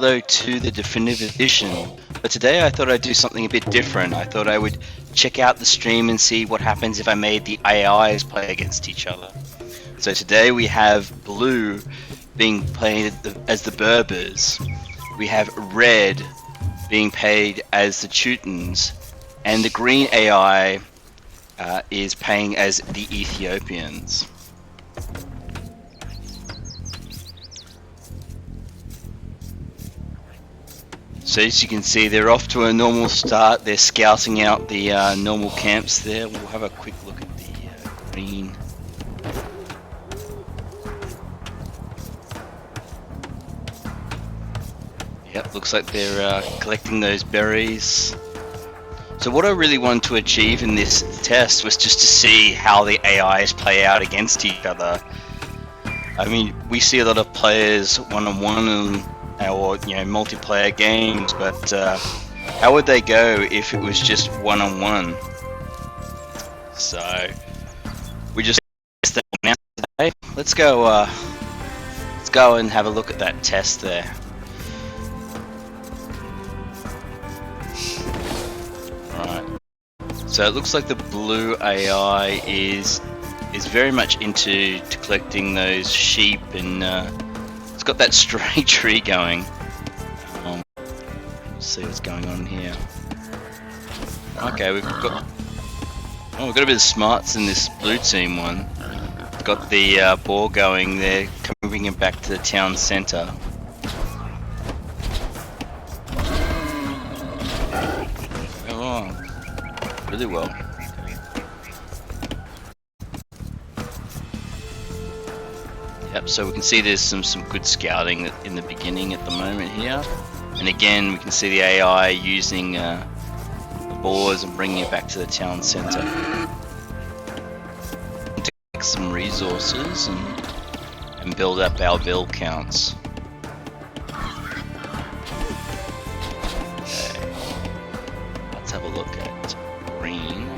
to the definitive edition, but today I thought I'd do something a bit different. I thought I would check out the stream and see what happens if I made the AIs play against each other. So today we have Blue being played as the Berbers, we have Red being played as the Teutons, and the Green AI is playing as the Ethiopians. So as you can see, they're off to a normal start. They're scouting out the normal camps there. We'll have a quick look at the green. Yep, looks like they're collecting those berries. So what I really wanted to achieve in this test was just to see how the AIs play out against each other. I mean, we see a lot of players one-on-one or multiplayer games, but how would they go if it was just one-on-one? So we just test that one out today. Let's go and have a look at that test there. Right. So it looks like the Blue AI is very much into collecting those sheep, and it's got that stray tree going. Let's see what's going on here. Okay, we've got a bit of smarts in this blue team one. Got the boar going there, moving him back to the town centre. Oh, really well. Yep, so we can see there's some good scouting in the beginning at the moment here. And again, we can see the AI using the boars and bringing it back to the town centre. To collect some resources and build up our bill counts. Okay, let's have a look at green.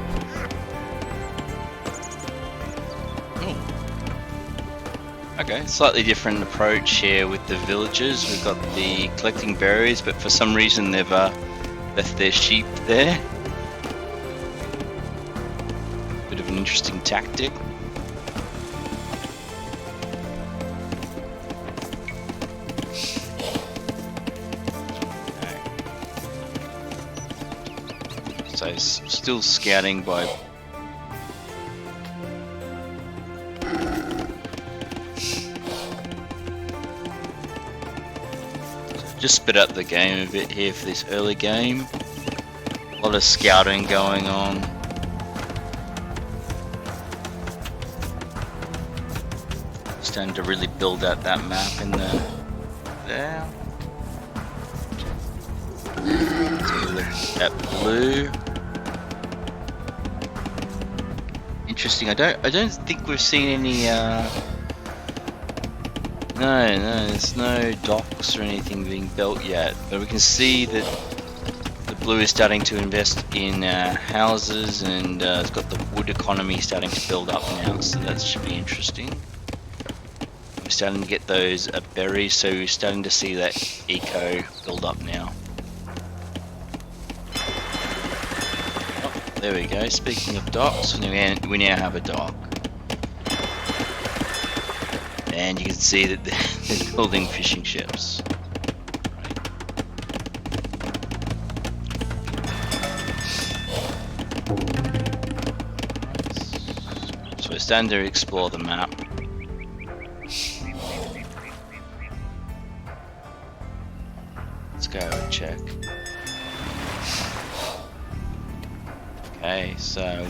Okay, slightly different approach here with the villagers. We've got the collecting berries, but for some reason they've left their sheep there. Bit of an interesting tactic. Okay. So still scouting by just spit up the game a bit here for this early game. A lot of scouting going on. Starting to really build out that map in there. Take a look at Blue. Interesting. I don't think we've seen any No, there's no docks or anything being built yet, but we can see that the Blue is starting to invest in houses, and it's got the wood economy starting to build up now, so that should be interesting. We're starting to get those berries, so we're starting to see that eco build up now. Oh, there we go. Speaking of docks, we now have a dock. And you can see that they're building fishing ships. Right. So we're starting to explore the map. Let's go and check. Okay, so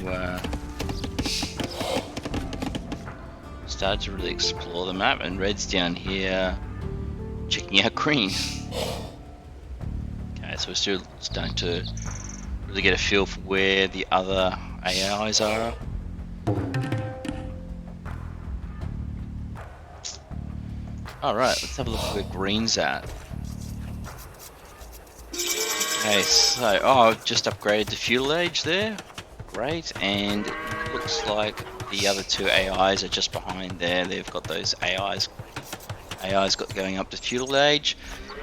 started to really explore the map, and Red's down here checking out green. Okay, so we're still starting to really get a feel for where the other AIs are. Alright, let's have a look at where green's at. Okay, so I've just upgraded the fuel age there. Great, and it looks like the other two AIs are just behind there. They've got those AIs got going up to feudal age.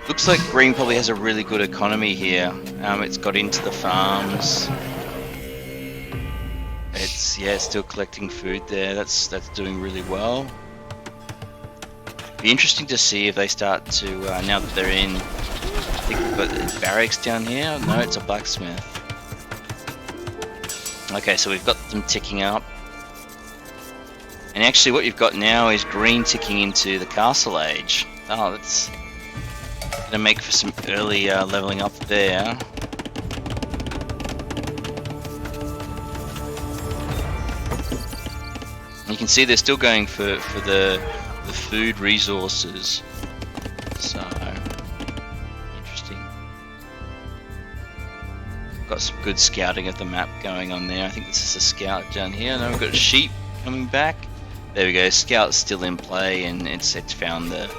Looks like green probably has a really good economy here. It's got into the farms. It's still collecting food there. That's doing really well. Be interesting to see if they start to now that they're in. I think we've got barracks down here. No, it's a blacksmith. Okay, so we've got them ticking up. And actually what you've got now is green ticking into the castle age. Oh, that's going to make for some early leveling up there. You can see they're still going for the food resources. So, interesting. Got some good scouting of the map going on there. I think this is a scout down here. Now we've got a sheep coming back. There we go. Scout's still in play, and it's found the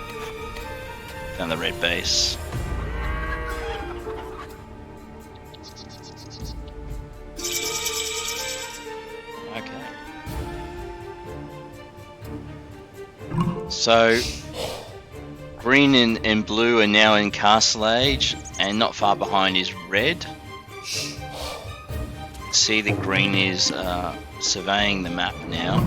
red base. Okay. So green and blue are now in castle age, and not far behind is red. See that green is surveying the map now.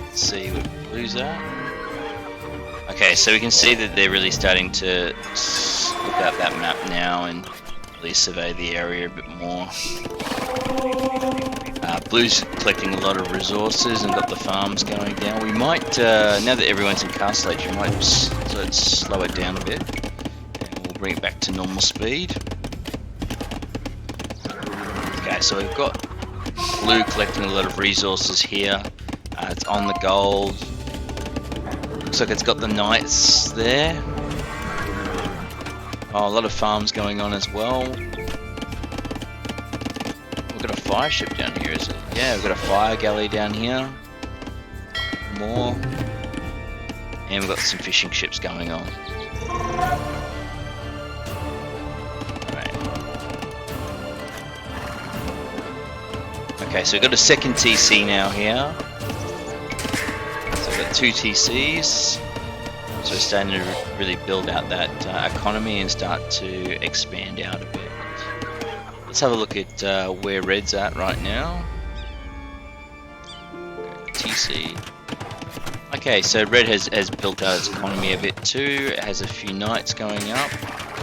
Let's see what blue's at. Okay, so we can see that they're really starting to look at that map now and really survey the area a bit more. Blue's collecting a lot of resources and got the farms going down. We might, now that everyone's in castle age, we might slow it down a bit. And we'll bring it back to normal speed. Okay, so we've got blue collecting a lot of resources here. It's on the gold. Looks like it's got the knights there. Oh, a lot of farms going on as well. We've got a fire ship down here, is it? Yeah, we've got a fire galley down here. More. And we've got some fishing ships going on. Alright. Okay, so we've got a second TC now here. So we've got 2 TCs. So we're starting to really build out that economy and start to expand out a bit. Let's have a look at where red's at right now. TC. Okay, so red has built out its economy a bit too. It has a few knights going up.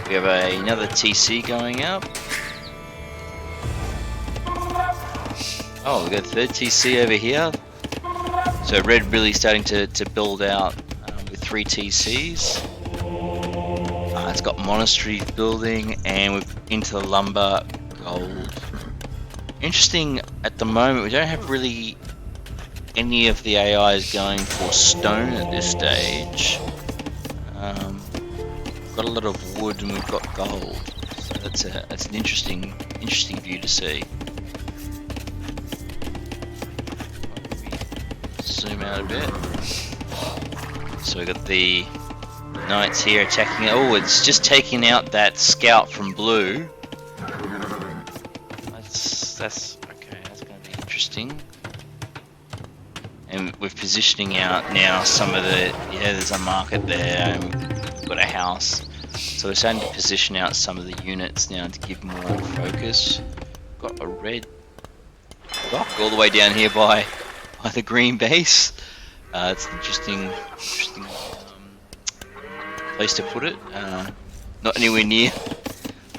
We have another TC going up. Oh, we've got a third TC over here. So red really starting to build out with 3 TCs. It's got monasteries building, and we're into the lumber, gold. Interesting, at the moment we don't have really any of the AIs going for stone at this stage. We've got a lot of wood and we've got gold. So that's an interesting view to see. Zoom out a bit. So we've got the knights here attacking. Oh, it's just taking out that scout from blue. That's okay. That's going to be interesting. And we're positioning out now some of the, there's a market there, and we've got a house. So we're starting to position out some of the units now to give more focus. Got a red dock all the way down here by the green base. It's an interesting place to put it. Not anywhere near,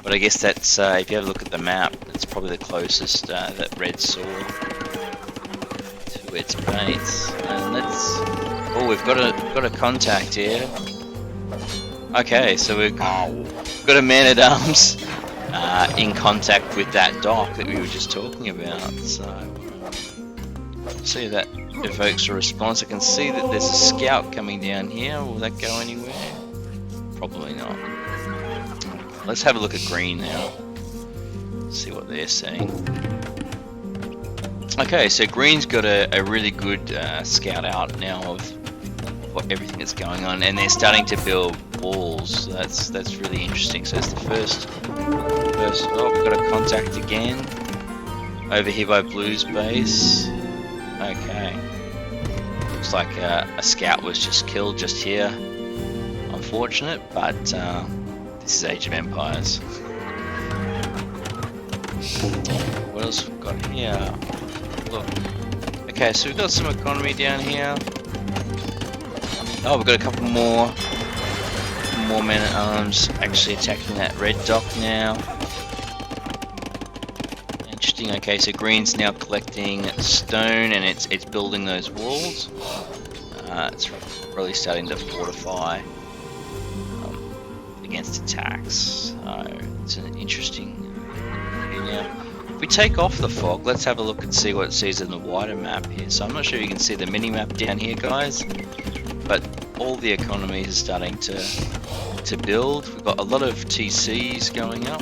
but I guess that's, if you have a look at the map, it's probably the closest that red saw to its base. And we've got a contact here. Okay, so we've got a man-at-arms in contact with that dock that we were just talking about. So see if that evokes a response. I can see that there's a scout coming down here. Will that go anywhere? Probably not. Let's have a look at green now. See what they're saying. Okay, so green's got a really good scout out now of what everything that's going on, and they're starting to build walls. So that's really interesting. So it's the first. Oh, we've got a contact again. Over here by Blue's base. Okay. Looks like a scout was just killed just here. Unfortunate, but this is Age of Empires. What else we've got here? Look. Okay, so we've got some economy down here. Oh, we've got a couple more men-at-arms actually attacking that red dock now. Interesting. Okay, so green's now collecting stone and it's building those walls. It's really starting to fortify against attacks. It's an interesting. Yeah. If we take off the fog, let's have a look and see what it sees in the wider map here. So I'm not sure you can see the mini-map down here, guys, but all the economies are starting to build. We've got a lot of TCs going up.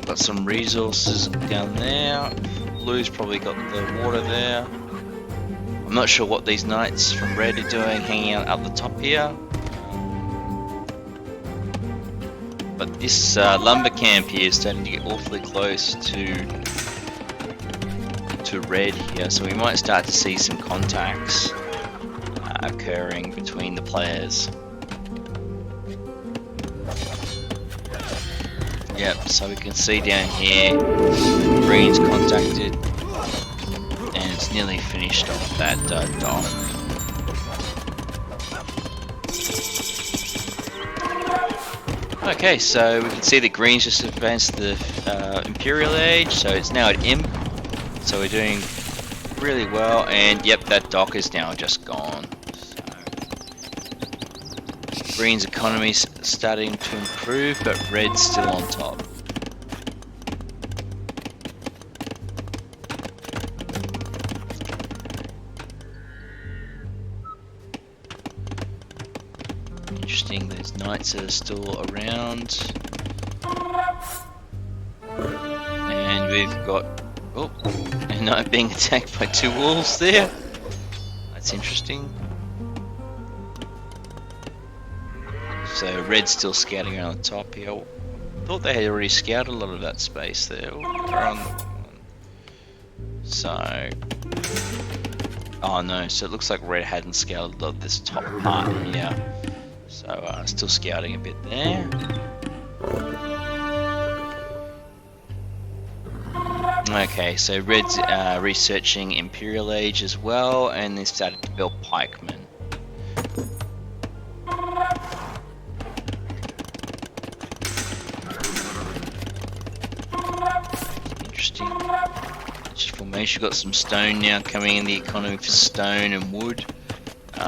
Got some resources down there. Blue's probably got the water there. I'm not sure what these knights from red are doing, hanging out up the top here. But this lumber camp here is starting to get awfully close to red here, so we might start to see some contacts occurring between the players. Yep, so we can see down here, green's contacted, and it's nearly finished off that dock. Okay, so we can see that green's just advanced the Imperial Age, so it's now at Imp. So we're doing really well, and yep, that dock is now just gone. So green's economy's starting to improve, but red's still on top. Interesting, those knights are still around. And we've got a knight being attacked by two wolves there. That's interesting. So red's still scouting around the top here. I thought they had already scouted a lot of that space there. They're on the one. So, oh no, so it looks like red hadn't scouted a lot of this top part here. So still scouting a bit there. Okay, so red's researching Imperial Age as well, and they started to build pikemen. Interesting. Formation got some stone now coming in. The economy for stone and wood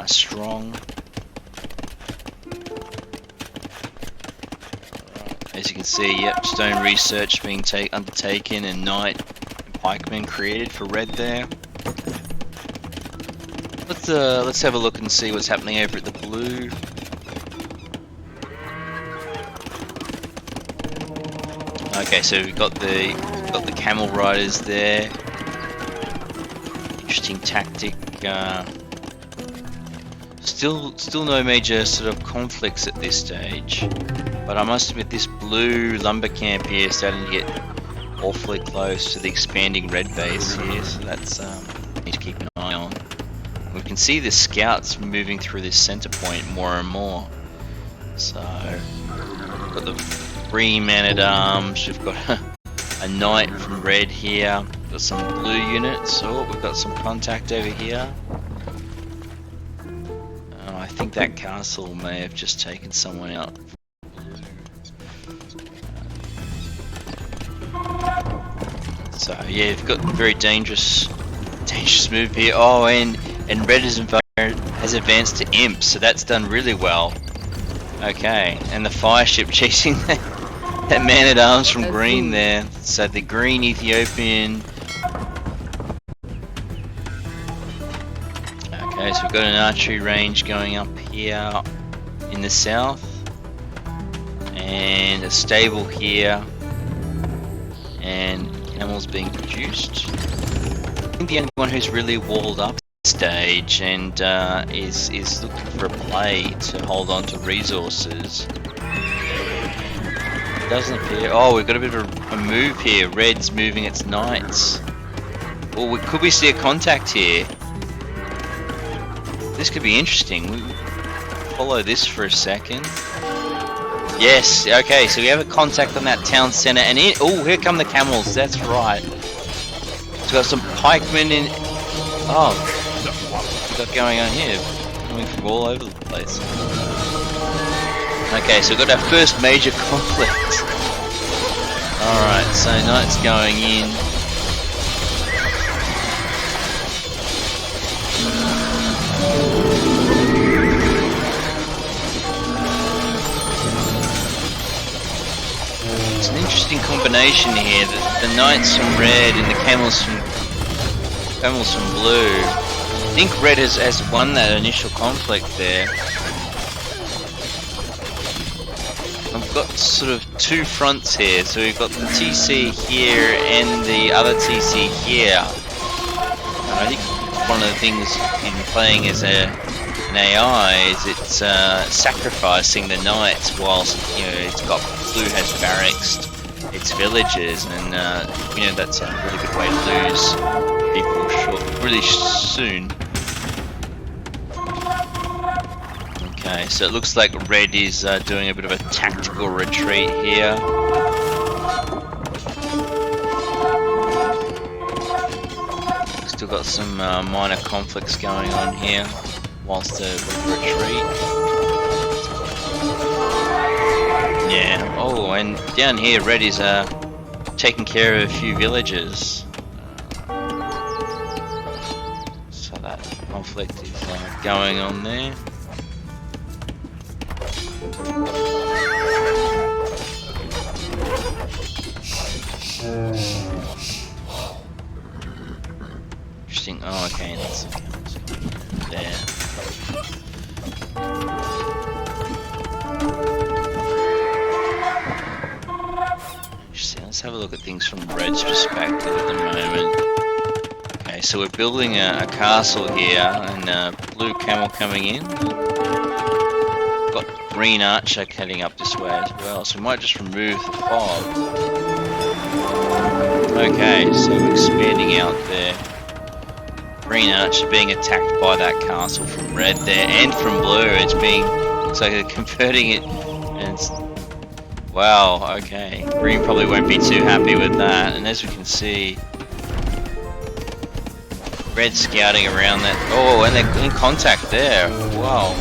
strong. As you can see, yep, stone research being undertaken, and knight and pikemen created for red there. Let's have a look and see what's happening over at the blue. Okay, so we've got the camel riders there. Interesting tactic. Still no major sort of conflicts at this stage. But I must admit, this blue lumber camp here is starting to get awfully close to the expanding red base here, so that's need to keep an eye on. We can see the scouts moving through this center point more and more. So, we've got the green man-at-arms, we've got a knight from red here, we've got some blue units, we've got some contact over here. I think that castle may have just taken someone out. So yeah, you've got a very dangerous move here. Oh, and red has advanced to Imp, so that's done really well. Okay, and the fire ship chasing that man-at-arms from green there. So the green Ethiopian. Okay, so we've got an archery range going up here in the south, and a stable here, and camels being produced. I think the only one who's really walled up this stage and is looking for a play to hold on to resources Doesn't appear. Oh, we've got a bit of a move here. Red's moving its knights. Well, could we see a contact here? This could be interesting. We follow this for a second. Yes. Okay. So we have a contact on that town center, and oh, here come the camels. That's right. We've got some pikemen in. Oh, what's got going on here? Coming from all over the place. Okay, so we've got our first major conflict. Alright, so knights going in. It's an interesting combination here. The knights from red and the camels from blue. I think red has won that initial conflict there. I've got sort of two fronts here, so we've got the TC here and the other TC here. And I think one of the things in playing as an AI is it's sacrificing the knights whilst it's got blue has barracks its villagers, and that's a really good way to lose people really soon. Okay, so it looks like red is doing a bit of a tactical retreat here. Still got some minor conflicts going on here whilst the retreat. Yeah, oh, and down here red is taking care of a few villagers. So that conflict is going on there. Interesting. Oh, okay, that's there. Interesting. Let's have a look at things from red's perspective at the moment. Okay, so we're building a castle here, and blue camel coming in. Got green archer heading up this way as well, so we might just remove the fog. Okay, so expanding out there. Green archer being attacked by that castle from red there, and from blue. It's being, looks like they're converting it, and it's, wow, okay. Green probably won't be too happy with that, and as we can see, red scouting around that. Oh, and they're in contact there. Wow.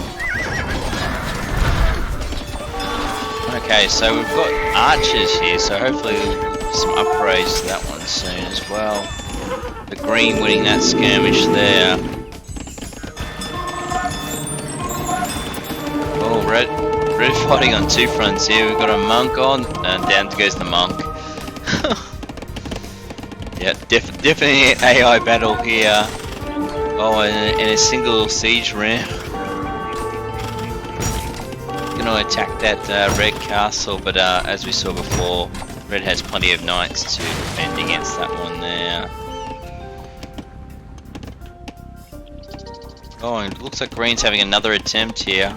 Okay, so we've got archers here, so hopefully some upgrades to that one soon as well. The green winning that skirmish there. Oh, red fighting on two fronts here. We've got a monk on, and down goes the monk. Yeah, definitely an AI battle here. Oh, and a single siege round. Gonna attack that red castle, but as we saw before, red has plenty of knights to defend against that one there. Oh, and it looks like green's having another attempt here.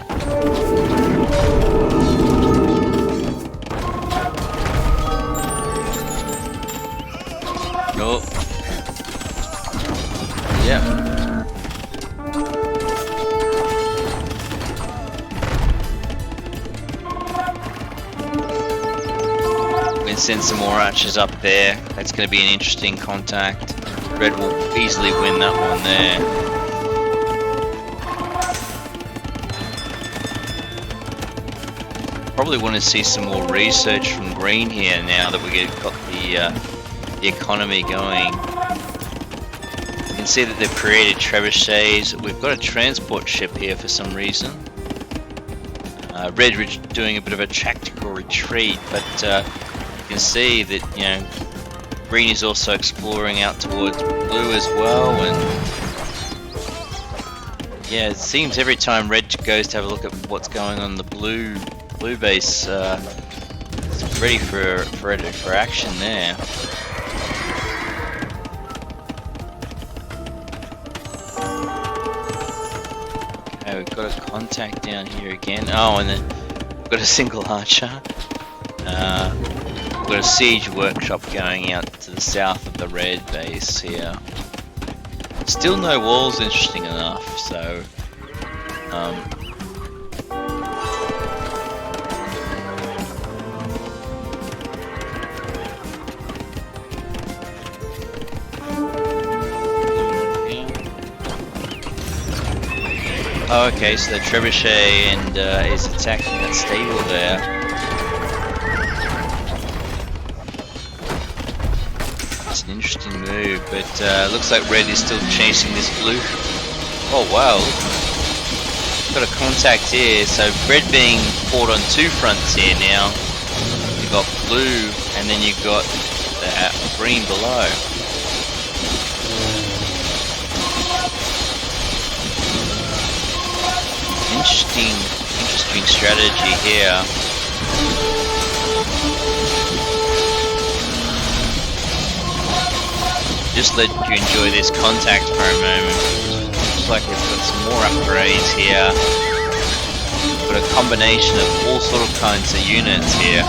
Oh. Yeah. We can send some more archers up there. That's going to be an interesting contact. Red will easily win that one there. Probably want to see some more research from green here now that we've got the economy going. You can see that they've created trebuchets. We've got a transport ship here for some reason. Red doing a bit of a tactical retreat, but you can see that green is also exploring out towards blue as well. And yeah, it seems every time red goes to have a look at what's going on the blue base, it's ready for action there. Okay, we've got a contact down here again. Oh, and then we've got a single archer. We've got a siege workshop going out to the south of the red base here. Still no walls, interesting enough, so oh, okay, so the trebuchet and is attacking that stable there. It's an interesting move, but looks like red is still chasing this blue. Oh wow, got a contact here. So red being fought on two fronts here now. You've got blue, and then you've got green below. Interesting strategy here. Just let you enjoy this contact for a moment. Looks like we've got some more upgrades here. We've got a combination of all sort of kinds of units here.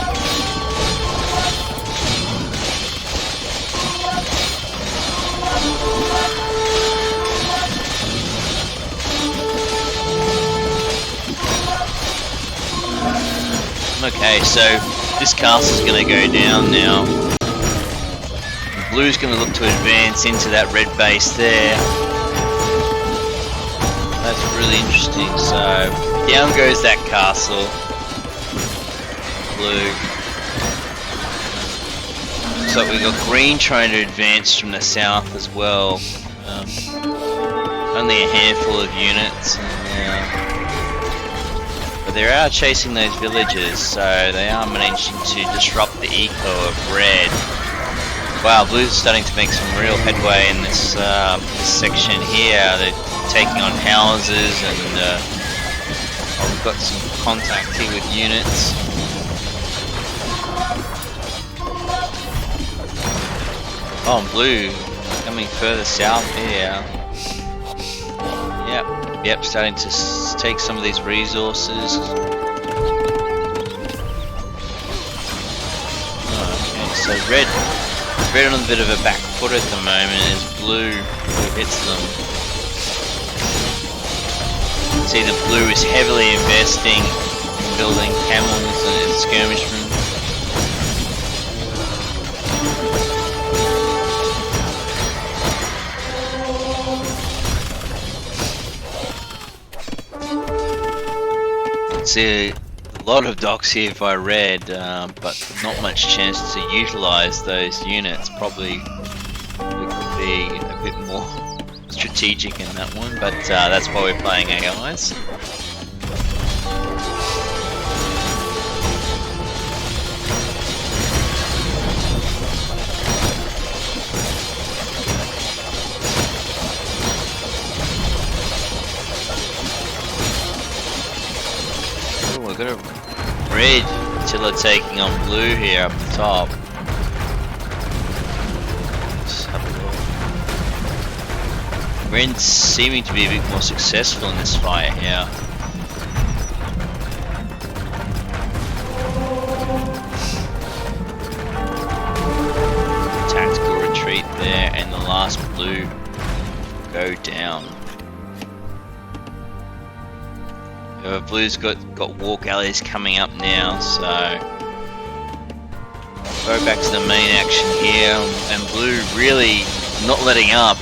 Okay, so this castle's going to go down now. Blue's going to look to advance into that red base there. That's really interesting. So down goes that castle. Blue. Looks like we've got green trying to advance from the south as well. Only a handful of units. But they are chasing those villages, so they are managing to disrupt the eco of red. Wow, blue's starting to make some real headway in this section here. They're taking on houses, and we've got some contact here with units. Oh, and blue coming further south here. Yep, starting to take some of these resources. Okay, so red on a bit of a back foot at the moment as blue hits them. See, the blue is heavily investing in building camels and skirmishmen. See a lot of docks here by red, but not much chance to utilize those units. Probably we could be a bit more strategic in that one, but that's why we're playing AIs. We've got a red Attila taking on blue here up the top. Red's seeming to be a bit more successful in this fight here. Tactical retreat there, and the last blue go down. Blue's got war galleys coming up now, so go back to the main action here, and blue really not letting up,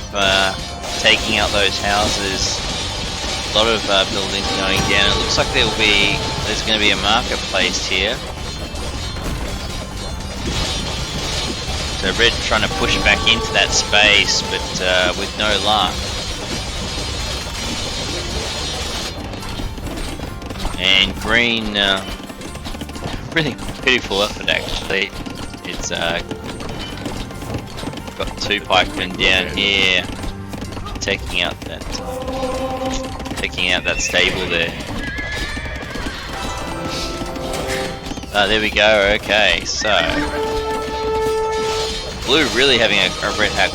taking out those houses. A lot of buildings going down. It looks like there's going to be a market placed here. So red trying to push back into that space, but with no luck. And green, really pitiful effort actually. It's got two pikemen down here, taking out that stable there. There we go. Okay, so blue really having a red hat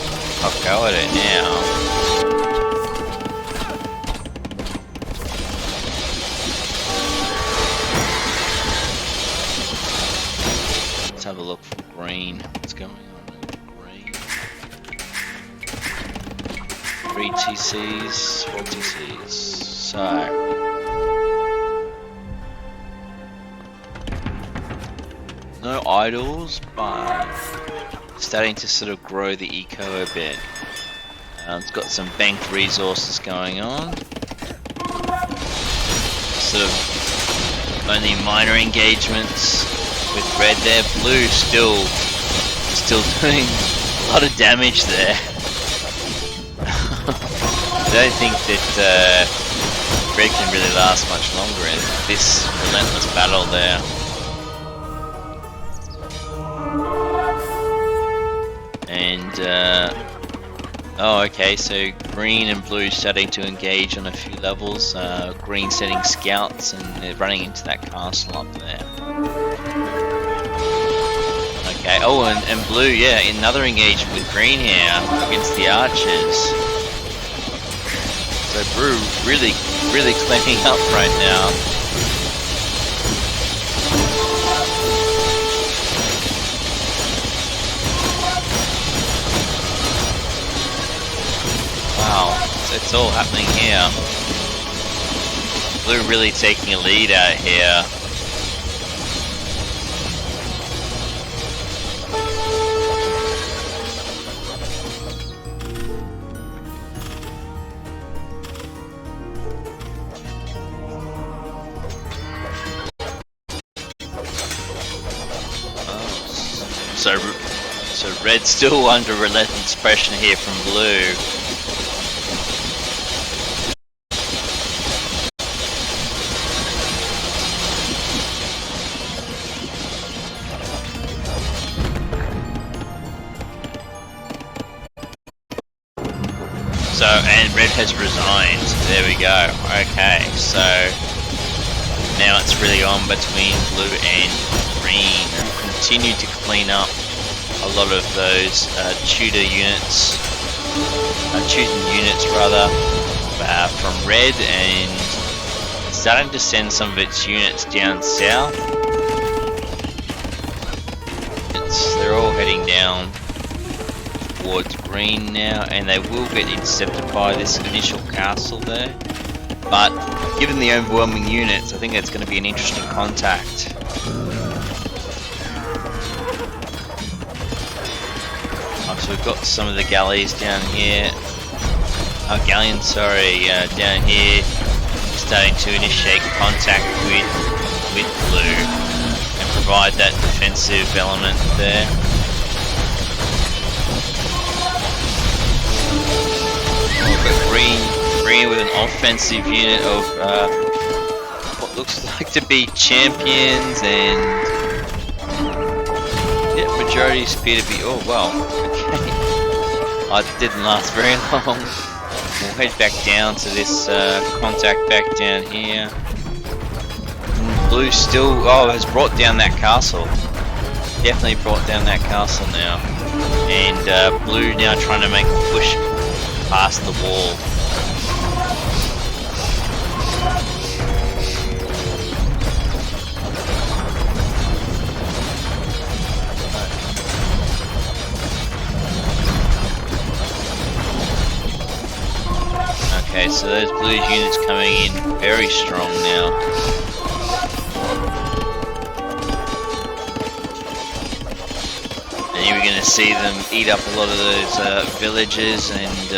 go at it now. look for green. What's going on with green? 3 TCs, 4 TCs. So no idols, but starting to sort of grow the eco a bit. It's got some banked resources going on. Sort of only minor engagements with red there. Blue still doing a lot of damage there. I don't think that red can really last much longer in this relentless battle there. And oh, okay, so green and blue starting to engage on a few levels. Green setting scouts and they're running into that castle up there. Okay, oh, and blue, yeah, another engagement with green here against the archers. So blue really cleaning up right now. Wow, it's all happening here. Blue really taking a lead out here. So red's still under relentless pressure here from blue. So, and red has resigned. There we go. Okay, so now it's really on between blue and green. We'll continue to clean up a lot of those Teuton units rather, from red, and starting to send some of its units down south. They're all heading down towards green now, and they will get intercepted by this initial castle there. But given the overwhelming units, I think it's going to be an interesting contact. So we've got some of the galleys down here. Galleons, sorry, down here, starting to initiate contact with blue and provide that defensive element there. But green with an offensive unit of what looks like to be champions, and yeah, majority appear to be. Oh wow, okay. Oh, it didn't last very long. We'll head back down to this contact back down here. Blue still has brought down that castle. Definitely brought down that castle now, and blue now trying to make a push past the wall. Okay, so those blue units coming in very strong now. And you're going to see them eat up a lot of those villages, and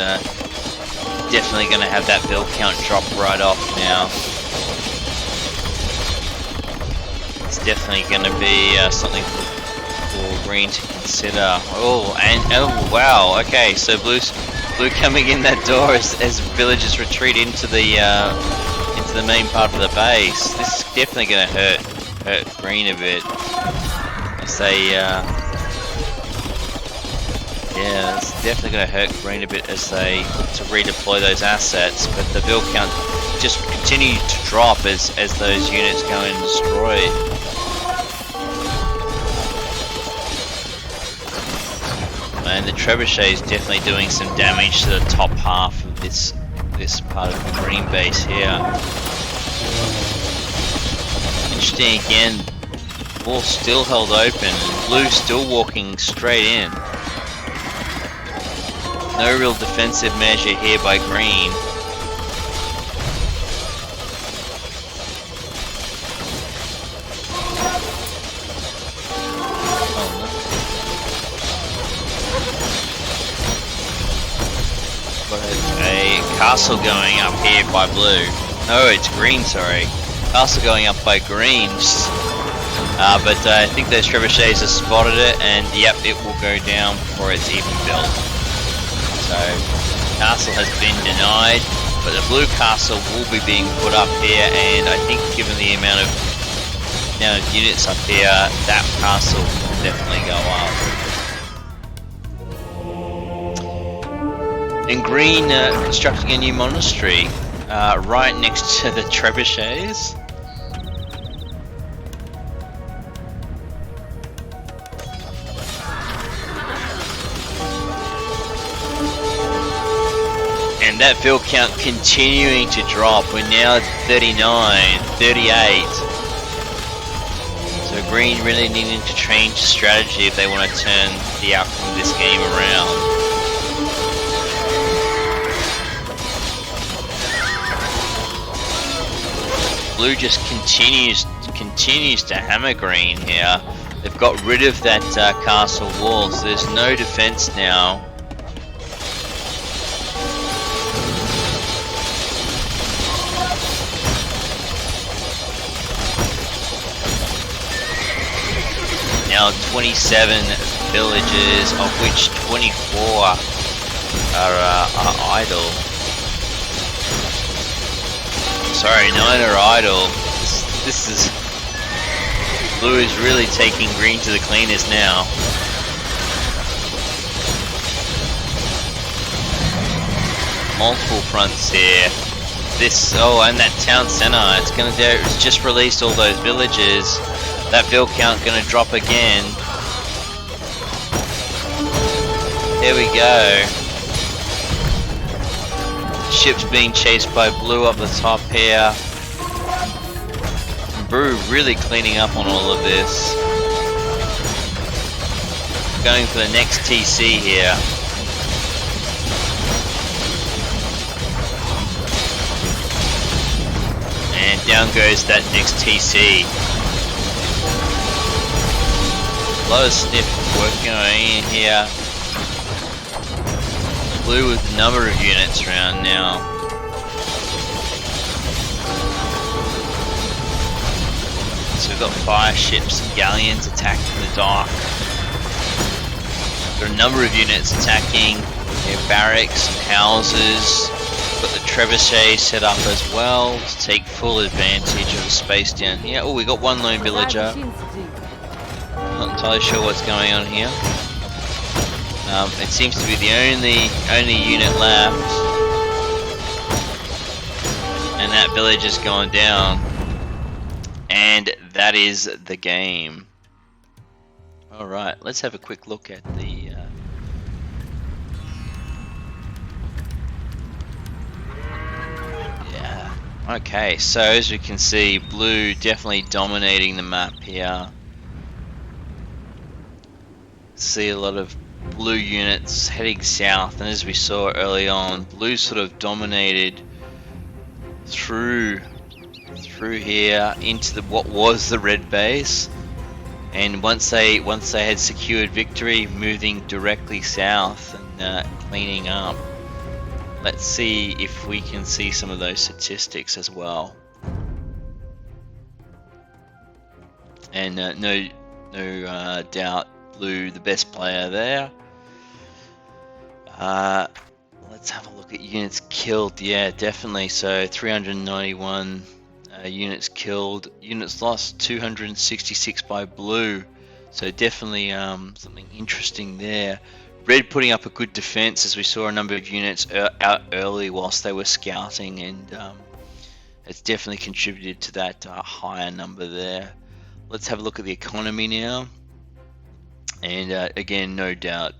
definitely going to have that build count drop right off now. It's definitely going to be something for green to consider. Oh, and oh wow, okay, so blue coming in that door as villagers retreat into the main part of the base. This is definitely going to hurt green a bit. As they yeah, it's definitely going to hurt green a bit as they look to redeploy those assets. But the build count just continues to drop as those units go and destroy. And the trebuchet is definitely doing some damage to the top half of this part of the green base here. Interesting again, wall still held open. Blue still walking straight in. No real defensive measure here by green. A castle going up here by blue. No, it's green, sorry. Castle going up by green. But I think those trebuchets have spotted it, and yep, it will go down before it's even built. So, castle has been denied, but the blue castle will be being put up here, and I think given the amount of units up here, that castle will definitely go up. And green constructing a new monastery right next to the trebuchets. And that build count continuing to drop. We're now at 39, 38. So green really needing to change strategy if they want to turn the outcome of this game around. Blue just continues to hammer green here. They've got rid of that castle wall, so there's no defense now. Now 27 villages, of which 24 are idle. Sorry, 9 are idle. This is... Blue is really taking green to the cleaners now. Multiple fronts here. And that town center, it's just released all those villages. That build count gonna drop again. There we go. Ships being chased by blue up the top here. And Brew really cleaning up on all of this. Going for the next TC here. And down goes that next TC. A lot of sniff work going in here. Blue with a number of units around now. So we've got fire ships and galleons attacking the dock. There are a number of units attacking barracks and houses. Got the trebuchet set up as well to take full advantage of the space down here. Oh, we got one lone villager. Not entirely sure what's going on here. It seems to be the only unit left, and that village has gone down, and that is the game. All right, let's have a quick look at the. Yeah. Okay, so as we can see, blue definitely dominating the map here. See a lot of blue units heading south, and as we saw early on, blue sort of dominated through here into what was the red base, and once they had secured victory, moving directly south and cleaning up. Let's see if we can see some of those statistics as well. And no doubt blue the best player there. Let's have a look at units killed. Yeah, definitely. So 391 units killed. Units lost 266 by blue. So definitely something interesting there. Red putting up a good defense as we saw a number of units out early whilst they were scouting, and it's definitely contributed to that higher number there. Let's have a look at the economy now. And again, no doubt,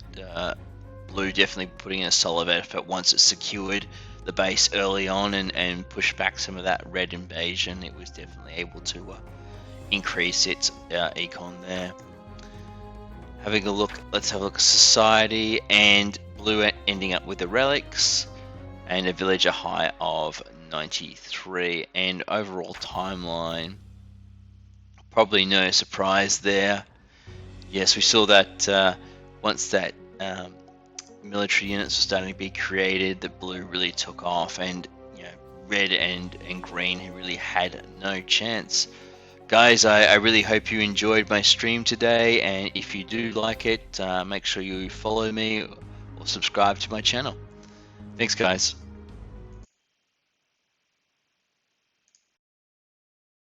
blue definitely putting in a solid effort once it secured the base early on and pushed back some of that red invasion. It was definitely able to increase its econ there. Having a look, let's have a look at society, and blue ending up with the relics and a villager high of 93, and overall timeline, probably no surprise there. Yes, we saw that once that military units were starting to be created, that blue really took off, and red and green really had no chance. Guys, I really hope you enjoyed my stream today, and if you do like it, make sure you follow me or subscribe to my channel. Thanks, guys.